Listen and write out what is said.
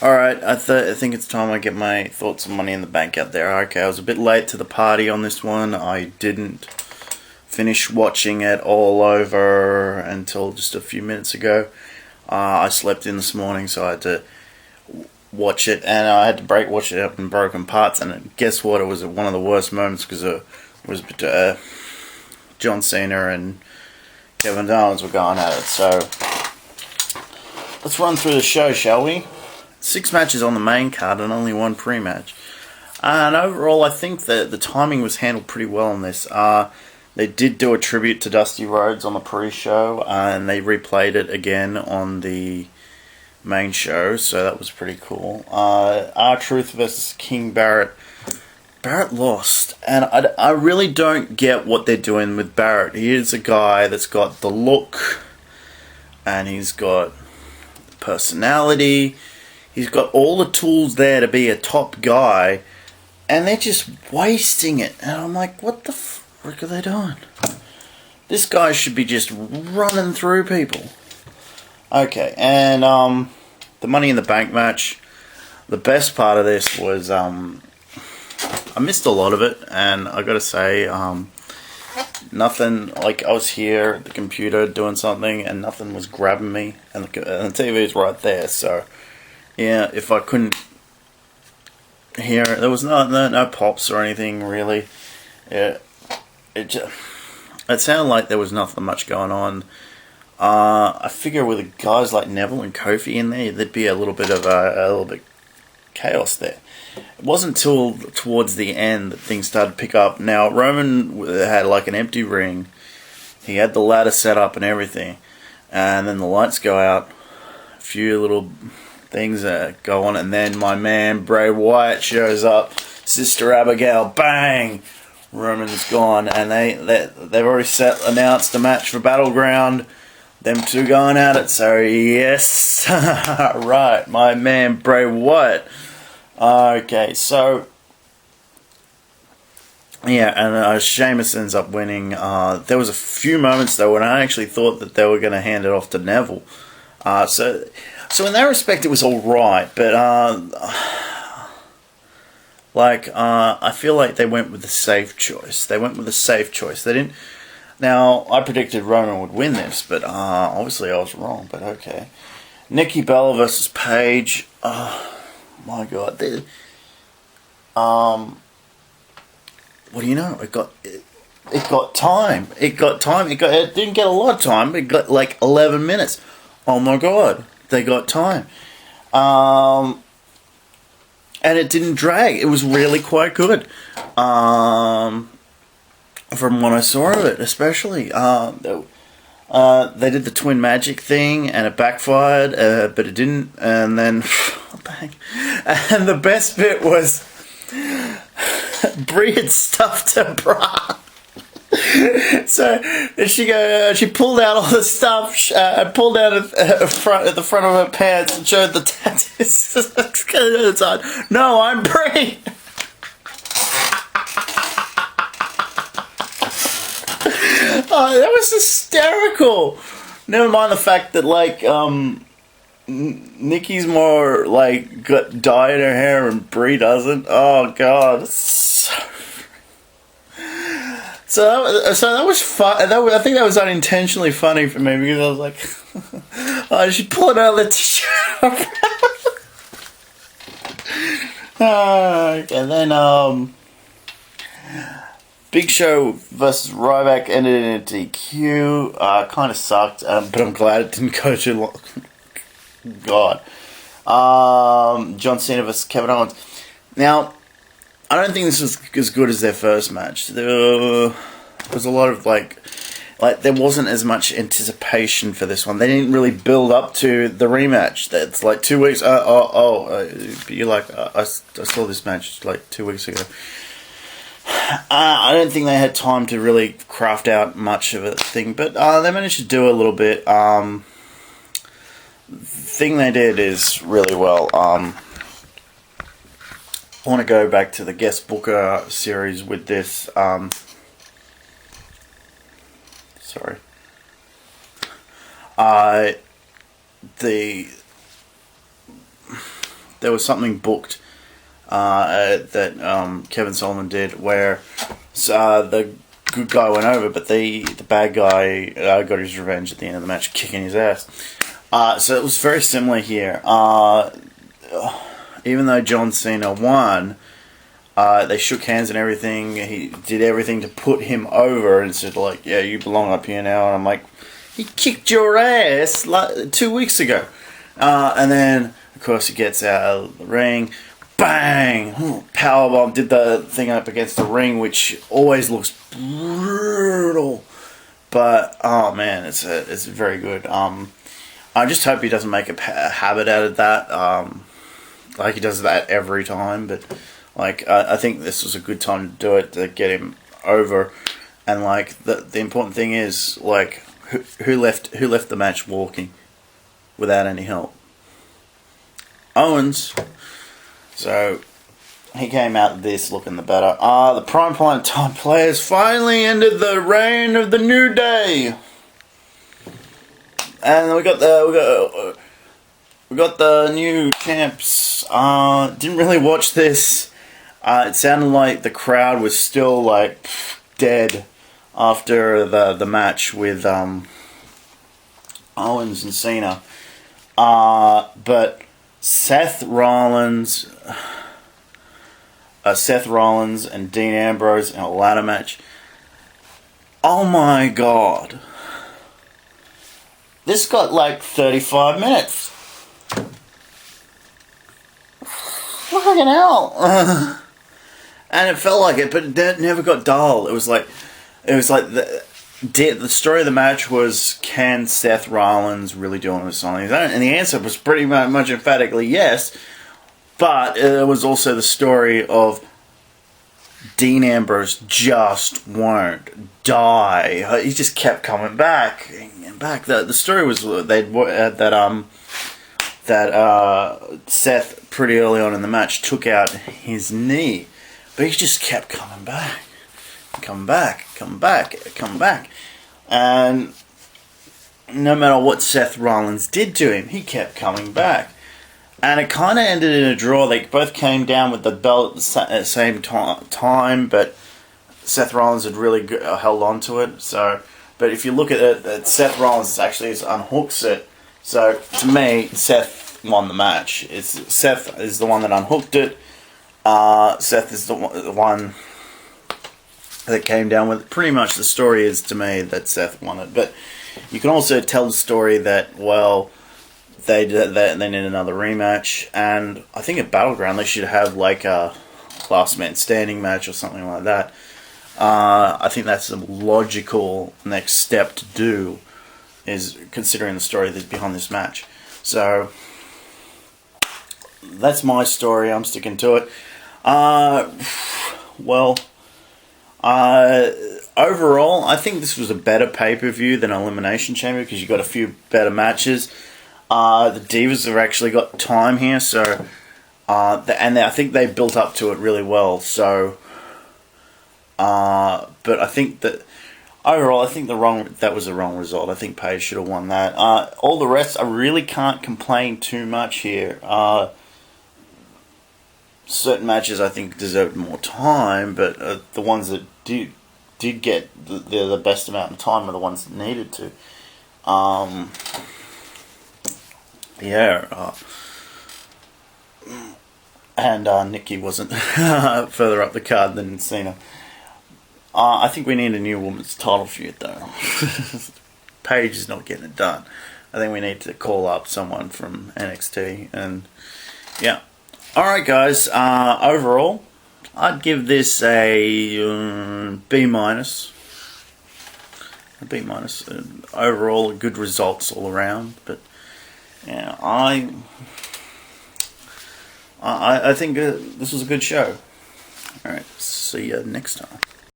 Alright, I think it's time I get my thoughts on Money in the Bank out there. Okay, I was a bit late to the party on this one. I didn't finish watching it all over until just a few minutes ago. I slept in this morning, so I had to watch it, and I had to watch it up in broken parts, and guess what? It was one of the worst moments because it was John Cena and Kevin Owens were going at it. So let's run through the show, shall we? 6 matches on the main card and only 1 pre-match. And overall, I think that the timing was handled pretty well on this. They did do a tribute to Dusty Rhodes on the pre-show, and they replayed it again on the main show, so that was pretty cool. RTruth versus King Barrett. Barrett lost, and I really don't get what they're doing with Barrett. He is a guy that's got the look, and he's got personality. He's got all the tools there to be a top guy, and they're just wasting it. And I'm like, what the frick are they doing? This guy should be just running through people. Okay, and the Money in the Bank match. The best part of this was I missed a lot of it, and I gotta say, nothing, like I was here at the computer doing something, and nothing was grabbing me, and the TV's right there, so yeah, if I couldn't hear it, there was no pops or anything really. It sounded like there was nothing much going on. I figure with guys like Neville and Kofi in there, there'd be a little bit chaos there. It wasn't till towards the end that things started to pick up. Now Roman had like an empty ring. He had the ladder set up and everything, and then the lights go out. A few little things go on, and then my man Bray Wyatt shows up. Sister Abigail, bang! Roman's gone, and they've already announced a match for Battleground. Them two going at it, so yes, right, my man Bray Wyatt. Okay, so yeah, and Sheamus ends up winning. There was a few moments though when I actually thought that they were going to hand it off to Neville. So in that respect, it was all right, but I feel like they went with the safe choice. They didn't. Now, I predicted Roman would win this, but obviously I was wrong, but okay. Nikki Bella versus Paige. Oh, my God. What do you know? It got time. It didn't get a lot of time. It got like 11 minutes. Oh, my God. They got time. And it didn't drag. It was really quite good. From what I saw of it, especially. They did the twin magic thing, and it backfired, but it didn't, and then, bang. And the best bit was, Brie had stuffed her bra. So, she pulled out all the stuff, pulled out at the front of her pants and showed the tattoos. No, I'm Brie. Oh, that was hysterical. Never mind the fact that Nikki's more got dye in her hair and Brie doesn't. Oh God. So that was fun. I think that was unintentionally funny for me because I was like, oh, she pulled out the t-shirt. And then Big Show versus Ryback ended in a DQ. Kind of sucked, but I'm glad it didn't go too long. God. John Cena versus Kevin Owens. Now, I don't think this was as good as their first match. There was a lot of there wasn't as much anticipation for this one. They didn't really build up to the rematch. That's like 2 weeks. You're like, I saw this match like 2 weeks ago. I don't think they had time to really craft out much of a thing, but they managed to do a little bit. The thing they did is really well. I want to go back to the guest booker series with this. Sorry. there was something booked that Kevin Sullivan did where the good guy went over, but the bad guy got his revenge at the end of the match, kicking his ass. So it was very similar here. Even though John Cena won, they shook hands and everything. He did everything to put him over and said, like, yeah, you belong up here now. And I'm like, he kicked your ass 2 weeks ago. And then, of course, he gets out of the ring. Bang! Powerbomb, did the thing up against the ring, which always looks brutal. But, oh man, it's very good. I just hope he doesn't make a habit out of that. Like he does that every time. But, like, I think this was a good time to do it, to get him over. And, like, the important thing is, like, who left the match walking without any help? Owens. So, he came out of this looking the better. The Prime Time players finally ended the reign of the New Day. And we got the new champs. Didn't really watch this. It sounded like the crowd was still like dead after the match with Owens and Cena. But Seth Rollins and Dean Ambrose in a ladder match. Oh my god. This got like 35 minutes. Fucking hell. And it felt like it, but it never got dull. It was like the story of the match was, can Seth Rollins really do this on his own? And the answer was pretty much emphatically yes. But it was also the story of Dean Ambrose just won't die. He just kept coming back and back. The story was that Seth pretty early on in the match took out his knee, but he just kept coming back. Come back. And no matter what Seth Rollins did to him, he kept coming back. And it kind of ended in a draw. They both came down with the belt at the same time, but Seth Rollins had really held on to it. So, but if you look at it, Seth Rollins actually unhooks it. So, to me, Seth won the match. Seth is the one that unhooked it. Seth is the one that came down with it. Pretty much the story is, to me, that Seth won it. But you can also tell the story that, well, they need another rematch, and I think at Battleground they should have like a last man standing match or something like that. I think that's a logical next step to do, is considering the story that's behind this match. So that's my story. I'm sticking to it. Overall, I think this was a better pay-per-view than Elimination Chamber because you got a few better matches. The Divas have actually got time here, so I think they built up to it really well. So, but I think that overall, I think that was the wrong result. I think Paige should have won that. All the rest, I really can't complain too much here. Certain matches I think deserved more time, but the ones that did get the best amount of time are the ones that needed to. And Nikki wasn't further up the card than Cena. I think we need a new women's title feud, though. Paige is not getting it done. I think we need to call up someone from NXT, and yeah. Alright, guys, overall, I'd give this a B-. A B-. Overall, good results all around, but yeah, I think this was a good show. Alright, see you next time.